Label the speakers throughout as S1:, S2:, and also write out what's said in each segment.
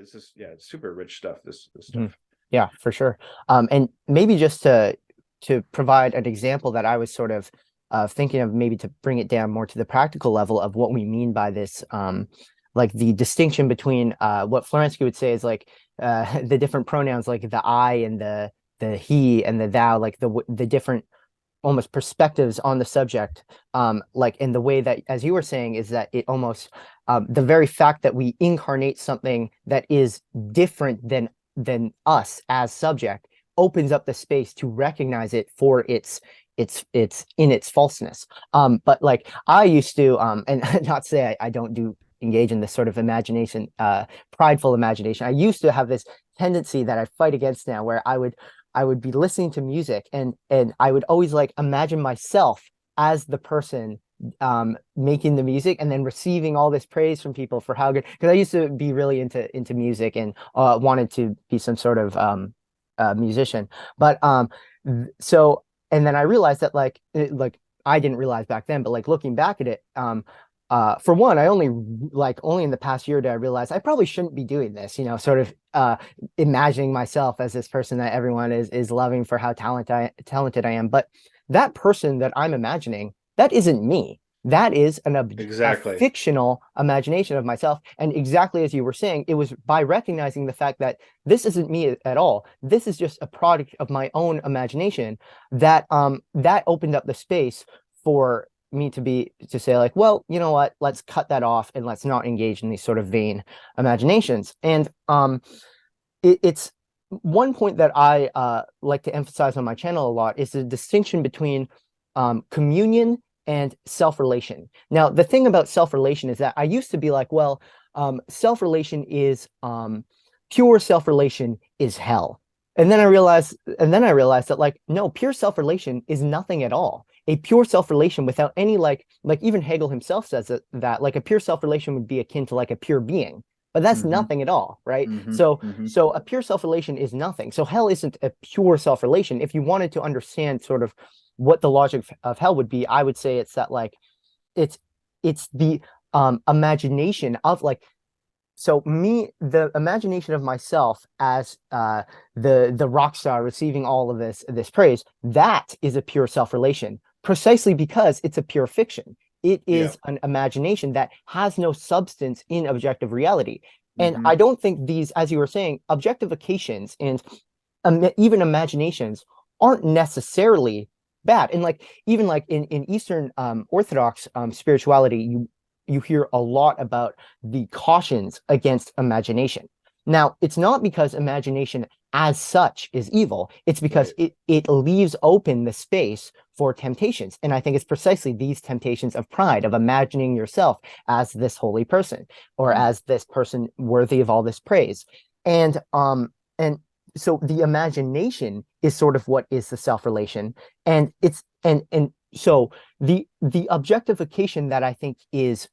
S1: it's just, yeah, it's super rich stuff, this
S2: Mhm.
S1: stuff.
S2: Yeah, for sure. And maybe just to provide an example that I was sort of thinking of, maybe to bring it down more to the practical level of what we mean by this, like the distinction between what Florensky would say is like the different pronouns, like the I and the he and the thou, like the different almost perspectives on the subject, like in the way that, as you were saying, is that it almost the very fact that we incarnate something that is different than us as subject opens up the space to recognize it for its in its falseness. But like I used to, and not say I don't do engage in this sort of imagination, prideful imagination. I used to have this tendency that I fight against now, where I would be listening to music, and I would always like imagine myself as the person making the music and then receiving all this praise from people for how good, because I used to be really into music and wanted to be some sort of musician. But so, and then I realized that like I didn't realize back then, but like looking back at it, for one, I only in the past year did I realize I probably shouldn't be doing this, sort of imagining myself as this person that everyone is loving for how talented I am. But that person that I'm imagining, that isn't me. That is a
S1: Exactly.
S2: fictional imagination of myself. And exactly as you were saying, it was by recognizing the fact that this isn't me at all. This is just a product of my own imagination that opened up the space for me to say like, well, you know what, let's cut that off and let's not engage in these sort of vain imaginations. And it's one point that I like to emphasize on my channel a lot is the distinction between communion and self-relation. Now, the thing about self-relation is that I used to be like, well, self-relation is pure self-relation is hell. And then I realized that like, no, pure self-relation is nothing at all. A pure self-relation without any like even Hegel himself says that like a pure self-relation would be akin to like a pure being, but that's
S1: Hmm.
S2: nothing at all, right?
S1: Hmm.
S2: So
S1: Hmm.
S2: so a pure self-relation is nothing. So hell isn't a pure self-relation. If you wanted to understand sort of what the logic of hell would be, I would say it's that like it's it's the imagination of like, so me, the imagination of myself as the rock star receiving all of this praise, that is a pure self-relation, precisely because it's a pure fiction. It
S1: Yeah.
S2: is an imagination that has no substance in objective reality. And
S1: Hmm.
S2: I don't think these, as you were saying, objectifications and even imaginations aren't necessarily bad. And like even like in Eastern Orthodox spirituality, you hear a lot about the cautions against imagination. Now, it's not because imagination as such is evil, it's because
S1: Right.
S2: it leaves open the space for temptations. And I think it's precisely these temptations of pride, of imagining yourself as this holy person or
S1: Mm.
S2: as this person worthy of all this praise. And so the imagination is sort of what is the self-relation. And it's and so the objectification that I think is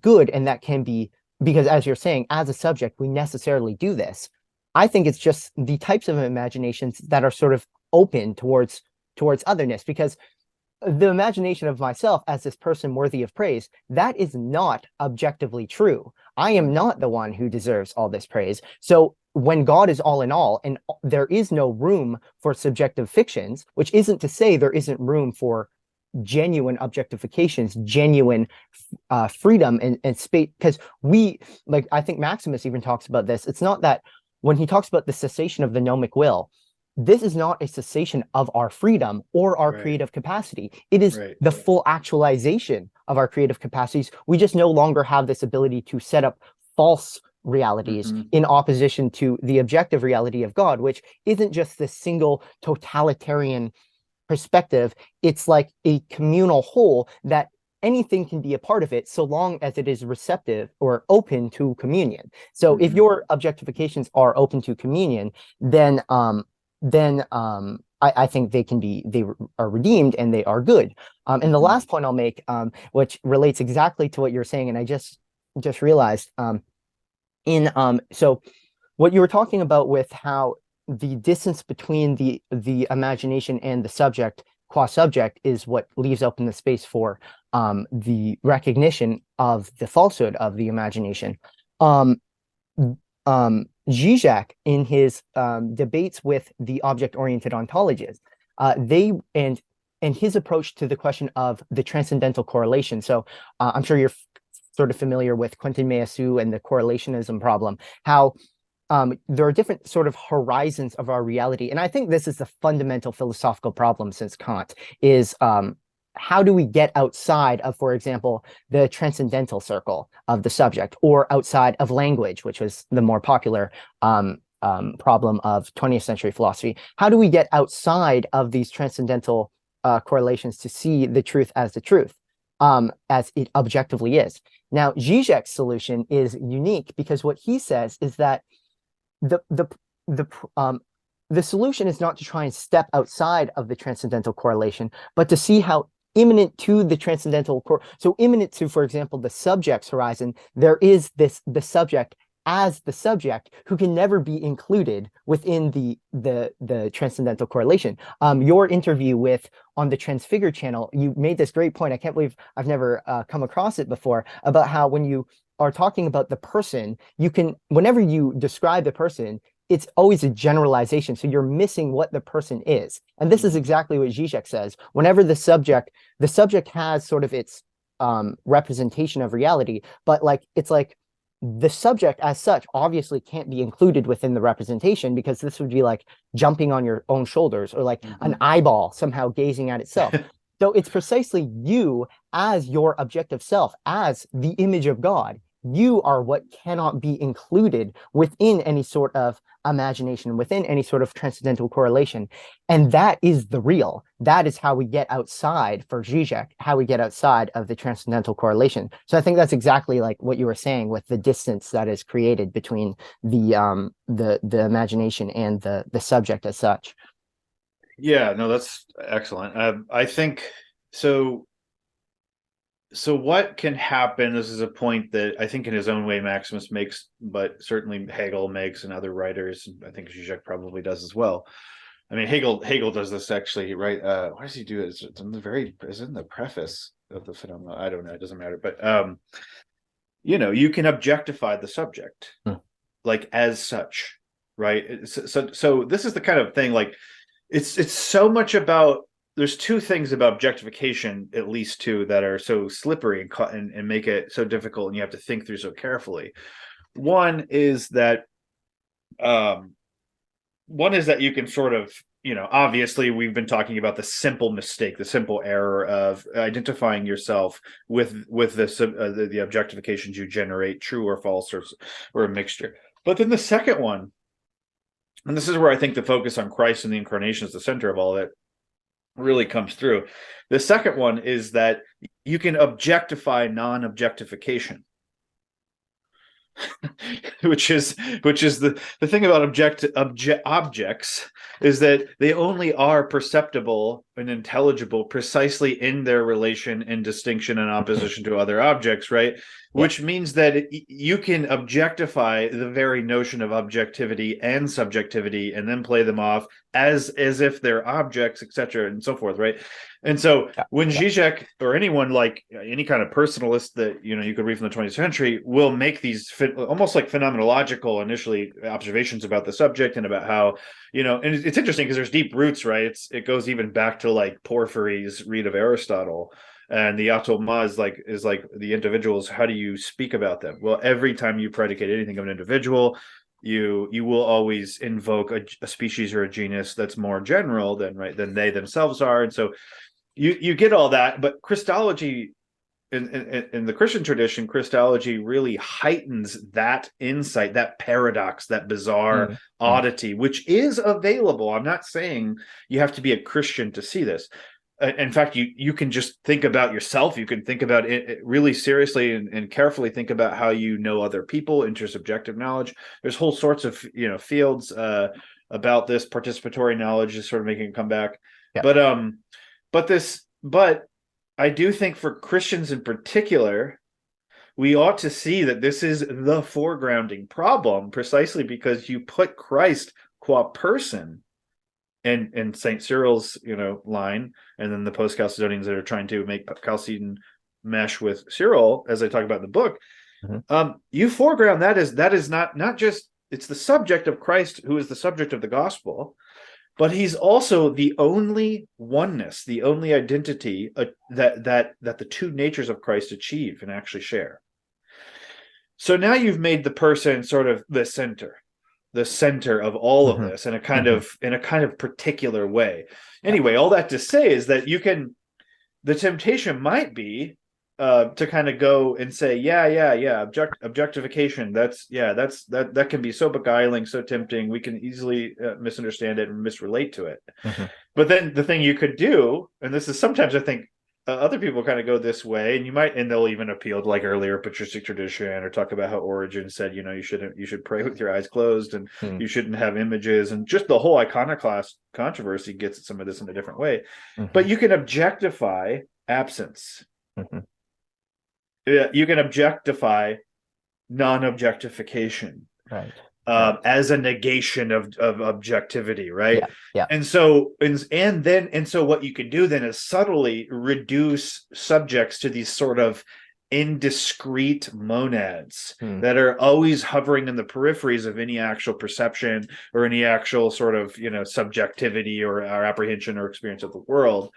S2: good, and that can be, because as you're saying, as a subject we necessarily do this. I think it's just the types of imaginations that are sort of open towards otherness, because the imagination of myself as this person worthy of praise, that is not objectively true. I am
S1: Mhm.
S2: not the one who deserves all this praise. So when God is all in all, and there is no room for subjective fictions, which isn't to say there isn't room for genuine objectifications, genuine freedom and space, because we, like, I think Maximus even talks about this. It's not that when he talks about the cessation of the gnomic will, this is not a cessation of our freedom or our
S1: Right.
S2: creative capacity. It is
S1: Right.
S2: the full actualization of our creative capacities. We just no longer have this ability to set up false realities
S1: Hmm.
S2: in opposition to the objective reality of God, which isn't just this single totalitarian perspective. It's like a communal whole that anything can be a part of it so long as it is receptive or open to communion. So if
S1: Hmm.
S2: your objectifications are open to communion, then I think they are redeemed and they are good. And the
S1: Hmm.
S2: last point I'll make, which relates exactly to what you're saying, and I just realized, in so what you were talking about with how the distance between the imagination and the subject qua subject is what leaves open the space for the recognition of the falsehood of the imagination. Um, Zizek in his debates with the object-oriented ontologists, they and his approach to the question of the transcendental correlation. So I'm sure you're sort of familiar with Quentin Meillassoux and the correlationism problem, how there are different sort of horizons of our reality. And I think this is the fundamental philosophical problem since Kant is how do we get outside of, for example, the transcendental circle of the subject, or outside of language, which was the more popular problem of 20th century philosophy? How do we get outside of these transcendental correlations to see the truth as the truth, as it objectively is? Now, Zizek's solution is unique because what he says is that the solution is not to try and step outside of the transcendental correlation, but to see how imminent to the transcendental so imminent to, for example, the subject's horizon, there is the subject as the subject who can never be included within the transcendental correlation. Your interview with on the Transfigure channel, you made this great point. I can't believe I've never come across it before, about how when you are talking about the person, you can, whenever you describe the person, it's always a generalization. So you're missing what the person is. And this is exactly what Zizek says. Whenever the subject has sort of its representation of reality, but like it's like the subject as such obviously can't be included within the representation, because this would be like jumping on your own shoulders, or like an eyeball somehow gazing at itself. So it's precisely you as your objective self, as the image of God. You are what cannot be included within any sort of imagination, within any sort of transcendental correlation. And that is the real. That is how we get outside, for Zizek, how we get outside of the transcendental correlation. So I think that's exactly like what you were saying, with the distance that is created between the imagination and the subject as such.
S1: Yeah, no, that's excellent. I think so. So what can happen? This is a point that I think in his own way Maximus makes, but certainly Hegel makes, and other writers, and I think Zizek probably does as well. I mean, Hegel does this actually, right? Why does he do it? It's in the preface of the Phenomena. I don't know. It doesn't matter. But you can objectify the subject, like as such, right? So this is the kind of thing, like it's so much about. There's two things about objectification, at least two, that are so slippery and make it so difficult, and you have to think through so carefully. One is that you can sort of, obviously we've been talking about the simple mistake, the simple error of identifying yourself with the objectifications you generate, true or false, or a mixture. But then the second one, and this is where I think the focus on Christ and the incarnation is the center of all of it, really comes through. The second one is that you can objectify non-objectification. which is the thing about objects, is that they only are perceptible and intelligible precisely in their relation and distinction and opposition to other objects, right? Yeah. Which means that you can objectify the very notion of objectivity and subjectivity, and then play them off as if they're objects, etc., and so forth, right? And so when Zizek, or anyone like any kind of personalist that you could read from the 20th century, will make these almost like phenomenological initially observations about the subject, and about how and it's interesting because there's deep roots, right? It goes even back to like Porphyry's read of Aristotle, and the atoma is like the individuals. How do you speak about them? Well, every time you predicate anything of an individual, you will always invoke a species or a genus that's more general than they themselves are. And so you get all that, but Christology, in the Christian tradition, Christology really heightens that insight, that paradox, that bizarre oddity, which is available. I'm not saying you have to be a Christian to see this. In fact, you can just think about yourself. You can think about it really seriously and carefully think about how you know other people, intersubjective knowledge. There's whole sorts of fields about this. Participatory knowledge is sort of making a comeback. Yeah. But I do think for Christians in particular, we ought to see that this is the foregrounding problem, precisely because you put Christ qua person and St. Cyril's line, and then the post-Chalcedonians that are trying to make Chalcedon mesh with Cyril, as I talk about in the book. You foreground that is not just it's the subject of Christ who is the subject of the gospel, but he's also the only oneness, the only identity that the two natures of Christ achieve and actually share. So now you've made the person sort of the center of all of this in a kind of particular way. Anyway, all that to say is that the temptation might be to kind of go and say, objectification. That can be so beguiling, so tempting. We can easily misunderstand it and misrelate to it. But then the thing you could do, and this is sometimes I think other people kind of go this way, and they'll even appeal to like earlier patristic tradition or talk about how Origen said, you should pray with your eyes closed and you shouldn't have images, and just the whole iconoclast controversy gets at some of this in a different way. But you can objectify absence. You can objectify non-objectification,
S2: right?
S1: As a negation of objectivity, right?
S2: Yeah.
S1: And so what you can do then is subtly reduce subjects to these sort of indiscrete monads that are always hovering in the peripheries of any actual perception or any actual sort of subjectivity or apprehension or experience of the world.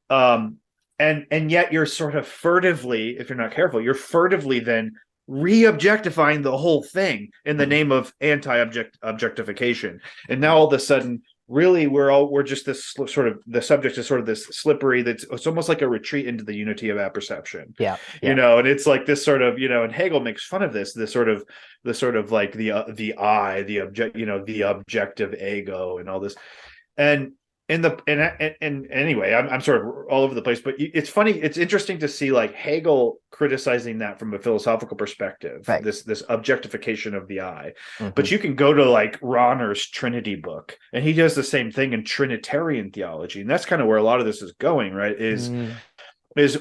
S1: And yet you're sort of furtively, if you're not careful, you're furtively then re-objectifying the whole thing in the name of anti-objectification. And now all of a sudden, really, we're just this sort of, the subject is sort of this slippery, it's almost like a retreat into the unity of apperception. And it's like this sort of, and Hegel makes fun of this sort of like the I, the objective ego and all this. And anyway, I'm sort of all over the place, but it's funny. It's interesting to see like Hegel criticizing that from a philosophical perspective,
S2: right.
S1: This objectification of the I. But you can go to like Rahner's Trinity book, and he does the same thing in Trinitarian theology, and that's kind of where a lot of this is going, right? Is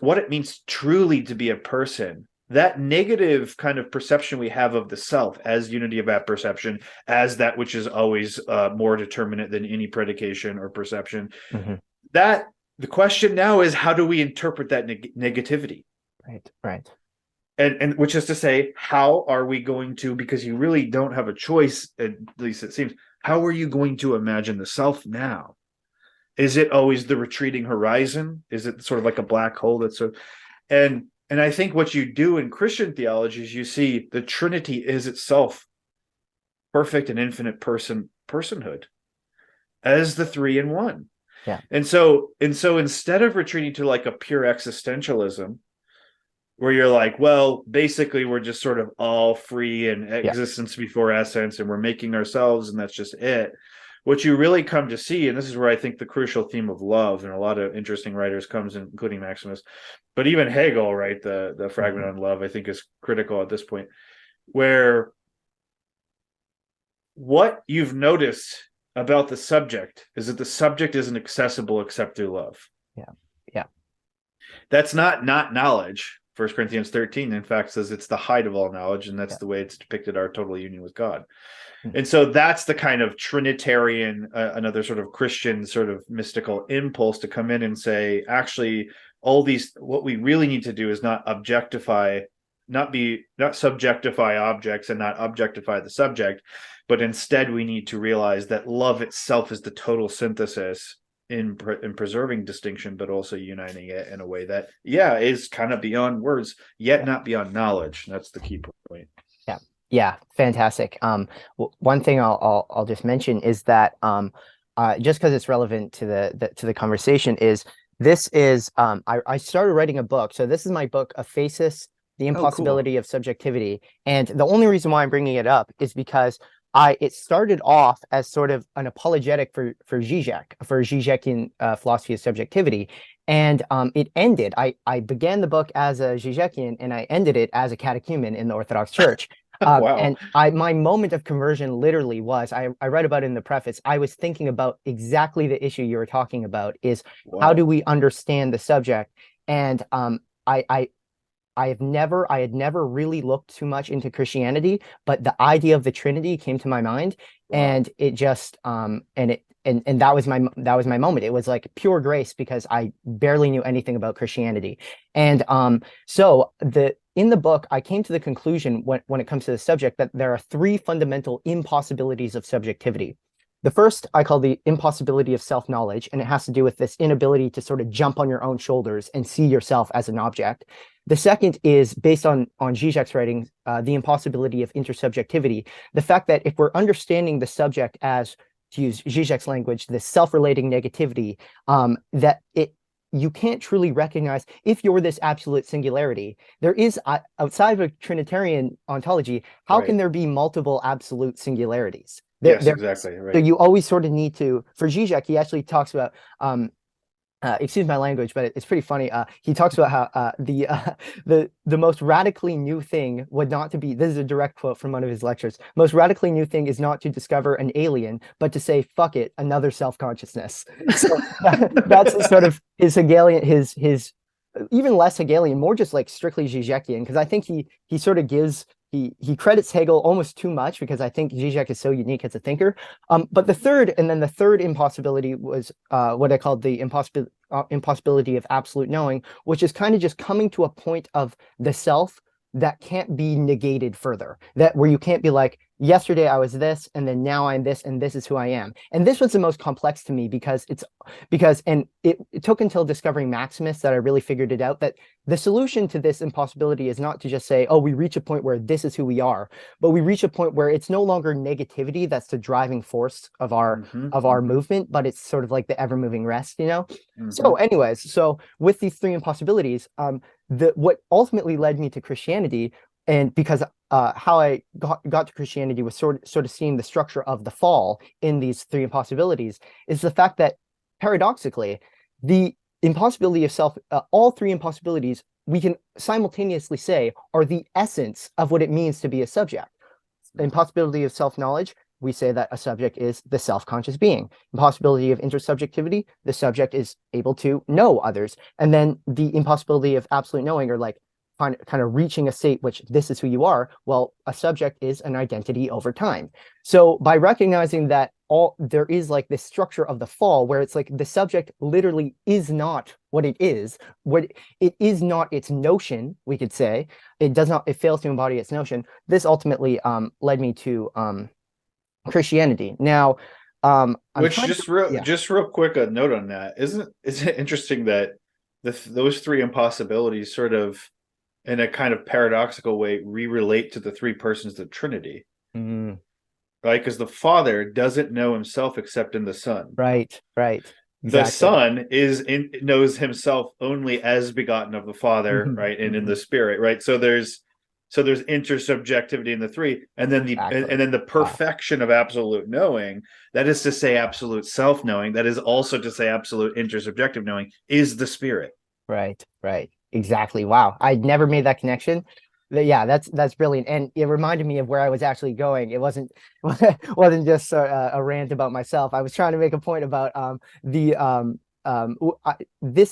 S1: what it means truly to be a person. That negative kind of perception we have of the self as unity of apperception, as that which is always more determinate than any predication or perception. That the question now is, how do we interpret that negativity?
S2: Right.
S1: And which is to say, how are we going to, because you really don't have a choice, at least it seems, how are you going to imagine the self now? Is it always the retreating horizon? Is it sort of like a black hole that's sort of, and I think what you do in Christian theology is you see the Trinity is itself perfect and infinite personhood as the three in one. And so instead of retreating to like a pure existentialism, where you're like, well, basically we're just sort of all free and existence before essence, and we're making ourselves, and that's just it. What you really come to see, and this is where I think the crucial theme of love, and a lot of interesting writers comes in, including Maximus, but even Hegel, right, the fragment on love, I think is critical at this point, where what you've noticed about the subject is that the subject isn't accessible except through love. That's not knowledge. 1 Corinthians 13, in fact, says it's the height of all knowledge, and that's the way it's depicted our total union with God. And so that's the kind of Trinitarian, another sort of Christian sort of mystical impulse to come in and say, actually, all these, what we really need to do is not subjectify objects and not objectify the subject, but instead we need to realize that love itself is the total synthesis in preserving distinction, but also uniting it in a way that, is kind of beyond words, yet not beyond knowledge. That's the key point.
S2: Yeah, fantastic. One thing I'll just mention is that just because it's relevant to the conversation is I started writing a book. So this is my book, Aphasis, The Impossibility of Subjectivity. And the only reason why I'm bringing it up is because it started off as sort of an apologetic for Žižekian philosophy of subjectivity. And it ended, I began the book as a Žižekian and I ended it as a catechumen in the Orthodox Church.
S1: Wow.
S2: And my moment of conversion literally was, I read about it in the preface, I was thinking about exactly the issue you were talking about, is how do we understand the subject? And I had never really looked too much into Christianity, but the idea of the Trinity came to my mind, and it just and that was my moment. It was like pure grace because I barely knew anything about Christianity. And so in the book, I came to the conclusion when it comes to the subject that there are three fundamental impossibilities of subjectivity. The first I call the impossibility of self-knowledge, and it has to do with this inability to sort of jump on your own shoulders and see yourself as an object. The second is based on Zizek's writings, the impossibility of intersubjectivity, the fact that if we're understanding the subject as, to use Zizek's language, this self-relating negativity, that you can't truly recognize if you're this absolute singularity. There is, outside of a Trinitarian ontology, how can there be multiple absolute singularities?
S1: Yes, exactly.
S2: So
S1: Right.
S2: you always sort of need to, for Zizek, he actually talks about, excuse my language, but it's pretty funny. He talks about how the most radically new thing would not to be, this is a direct quote from one of his lectures, most radically new thing is not to discover an alien, but to say, fuck it, another self-consciousness. So that's sort of his Hegelian, his even less Hegelian, more just like strictly Zizekian, because I think he sort of gives, he credits Hegel almost too much, because I think Zizek is so unique as a thinker. But the third impossibility was what I called the impossibility of absolute knowing, which is kind of just coming to a point of the self that can't be negated further, that where you can't be like, yesterday I was this, and then now I'm this, and this is who I am. And this was the most complex to me, because it took until discovering Maximus that I really figured it out, that the solution to this impossibility is not to just say, oh, we reach a point where this is who we are, but we reach a point where it's no longer negativity that's the driving force of our movement, but it's sort of like the ever-moving rest, you know? So anyways, so with these three impossibilities, what ultimately led me to Christianity, and because how I got to Christianity was sort of seeing the structure of the fall in these three impossibilities, is the fact that paradoxically, the impossibility of self, all three impossibilities, we can simultaneously say are the essence of what it means to be a subject. The impossibility of self-knowledge, we say that a subject is the self-conscious being. Impossibility of intersubjectivity, the subject is able to know others. And then the impossibility of absolute knowing, or like kind of reaching a state which this is who you are, well, a subject is an identity over time. So by recognizing that there is like this structure of the fall, where it's like the subject literally is not what it is, not its notion, we could say, it fails to embody its notion. This ultimately led me to Christianity. Now,
S1: just real quick, a note on that. Isn't it interesting that those three impossibilities sort of, in a kind of paradoxical way, relate to the three persons of the Trinity, right? Because the Father doesn't know himself except in the Son.
S2: Right.
S1: Exactly. The Son knows himself only as begotten of the Father, right, and in the Spirit, right? So there's intersubjectivity in the three, and then the perfection of absolute knowing, that is to say absolute self-knowing, that is also to say absolute intersubjective knowing, is the Spirit.
S2: Right. Exactly. Wow. I'd never made that connection. Yeah, that's brilliant. And it reminded me of where I was actually going. It wasn't just a rant about myself. I was trying to make a point about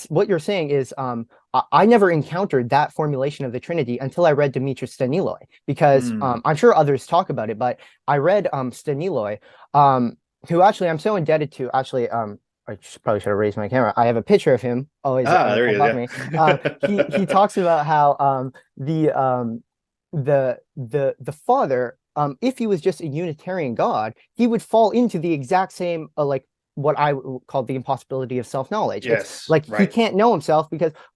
S2: what you're saying is I never encountered that formulation of the Trinity until I read Demetrius Staniloi, because I'm sure others talk about it, but I read Staniloi, who actually I'm so indebted to. Actually, I probably should have raised my camera. I have a picture of him always
S1: there he
S2: above
S1: is,
S2: me. He talks about how the Father, if he was just a Unitarian God, he would fall into the exact same like what I call the impossibility of self-knowledge.
S1: Yes,
S2: it's like he can't know himself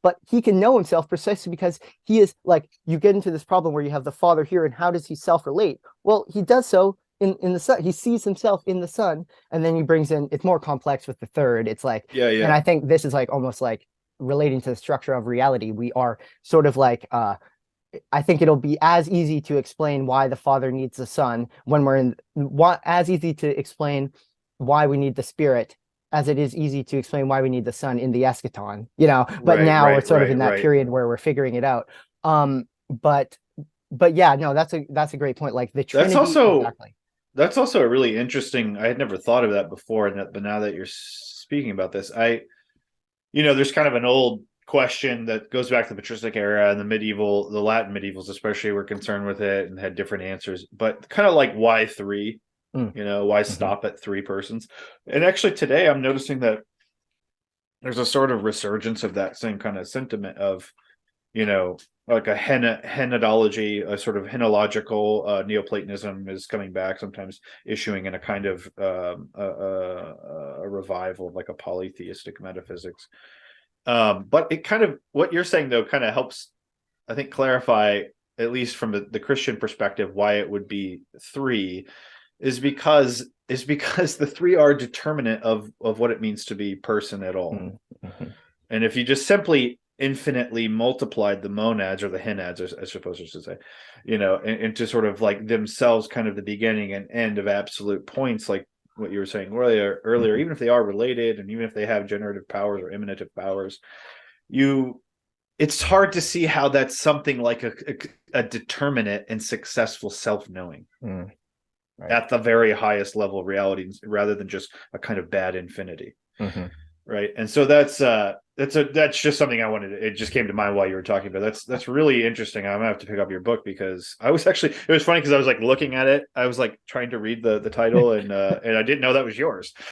S2: but he can know himself precisely because he is, like, you get into this problem where you have the Father here, and how does he self-relate? Well, he does so in the Son. He sees himself in the Son, and then he brings in, it's more complex with the third. It's like, and I think this is like almost like relating to the structure of reality. We are sort of like I think it'll be as easy to explain why the Father needs the Son when we're as easy to explain why we need the Spirit as it is easy to explain why we need the Son in the eschaton, you know. But now we're sort of in that period where we're figuring it out. But yeah, no, that's a great point. Like the Trinity.
S1: That's also a really interesting. I had never thought of that before, but now that you're speaking about this, there's kind of an old question that goes back to the patristic era, and the Latin medievals especially were concerned with it and had different answers, but kind of like, why three? Why stop at three persons? And actually today I'm noticing that there's a sort of resurgence of that same kind of sentiment of, like a henodology, a sort of henological Neoplatonism is coming back, sometimes issuing in a kind of a revival of like a polytheistic metaphysics. But it kind of, what you're saying though kind of helps, I think, clarify, at least from the Christian perspective, why it would be three, is because the three are determinant of what it means to be person at all.
S2: Mm-hmm.
S1: And if you just simply infinitely multiplied the monads, or the henads, I suppose I should say, into sort of like themselves kind of the beginning and end of absolute points, like what you were saying earlier,
S2: Mm-hmm.
S1: even if they are related and even if they have generative powers or emanative powers, it's hard to see how that's something like a determinate and successful self-knowing
S2: Right.
S1: at the very highest level of reality, rather than just a kind of bad infinity.
S2: Mm-hmm.
S1: Right. And so that's just something I wanted it just came to mind while you were talking about. That's really interesting. I'm gonna have to pick up your book, because I was actually, it was funny because I was like looking at it, I was like trying to read the title, and I didn't know that was yours.